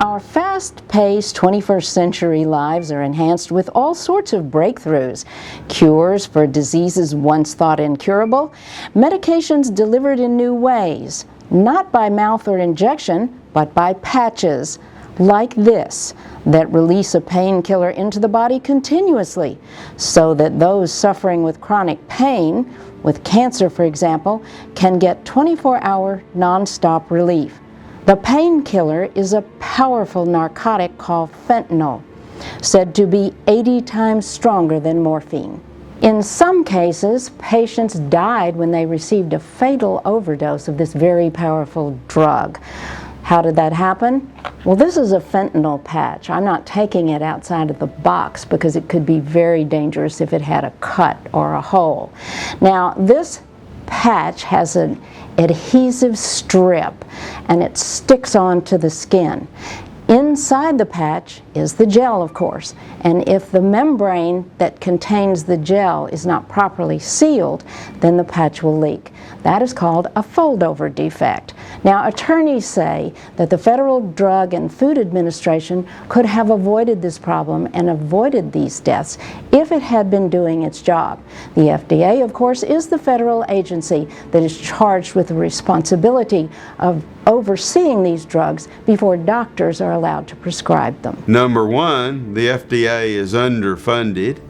Our fast-paced 21st century lives are enhanced with all sorts of breakthroughs. Cures for diseases once thought incurable, medications delivered in new ways, not by mouth or injection, but by patches, like this, that release a painkiller into the body continuously, so that those suffering with chronic pain, with cancer for example, can get 24-hour non-stop relief. The painkiller is a powerful narcotic called fentanyl, said to be 80 times stronger than morphine. In some cases, patients died when they received a fatal overdose of this very powerful drug. How did that happen? Well, this is a fentanyl patch. I'm not taking it outside of the box because it could be very dangerous if it had a cut or a hole. Now, this patch has an adhesive strip and it sticks onto the skin. Inside the patch is the gel, of course, and if the membrane that contains the gel is not properly sealed, then the patch will leak. That is called a fold-over defect. Now, attorneys say that the Federal Drug and Food Administration could have avoided this problem and avoided these deaths if it had been doing its job. The FDA, of course, is the federal agency that is charged with the responsibility of overseeing these drugs before doctors are allowed to prescribe them. Number one, the FDA is underfunded.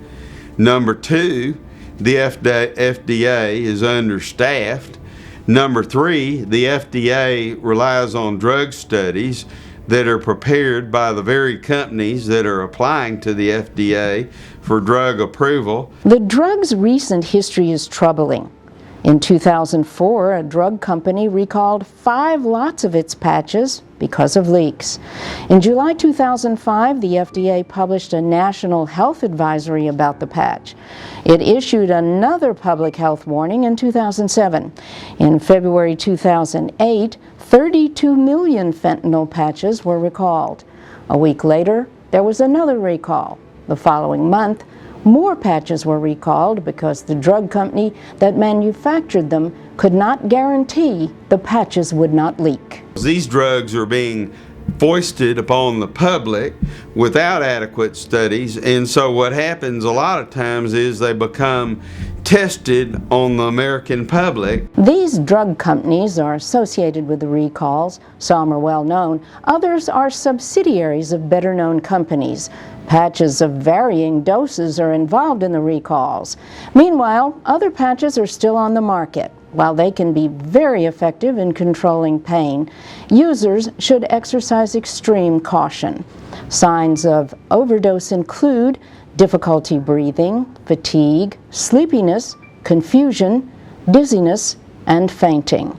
Number two, the FDA is understaffed. Number three, the FDA relies on drug studies that are prepared by the very companies that are applying to the FDA for drug approval. The drug's recent history is troubling. In 2004, a drug company recalled 5 lots of its patches because of leaks. In July 2005, the FDA published a national health advisory about the patch. It issued another public health warning in 2007. In February 2008, 32 million fentanyl patches were recalled. A week later, there was another recall. The following month, more patches were recalled because the drug company that manufactured them could not guarantee the patches would not leak. These drugs are being foisted upon the public without adequate studies, and so what happens a lot of times is they become tested on the American public. These drug companies are associated with the recalls. Some are well known, others are subsidiaries of better known companies. Patches of varying doses are involved in the recalls. Meanwhile, other patches are still on the market. While they can be very effective in controlling pain, users should exercise extreme caution. Signs of overdose include difficulty breathing, fatigue, sleepiness, confusion, dizziness, and fainting.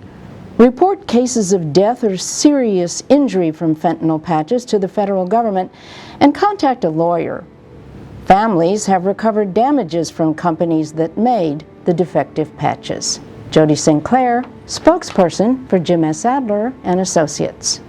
Report cases of death or serious injury from fentanyl patches to the federal government and contact a lawyer. Families have recovered damages from companies that made the defective patches. Jody Sinclair, spokesperson for Jim S. Adler and Associates.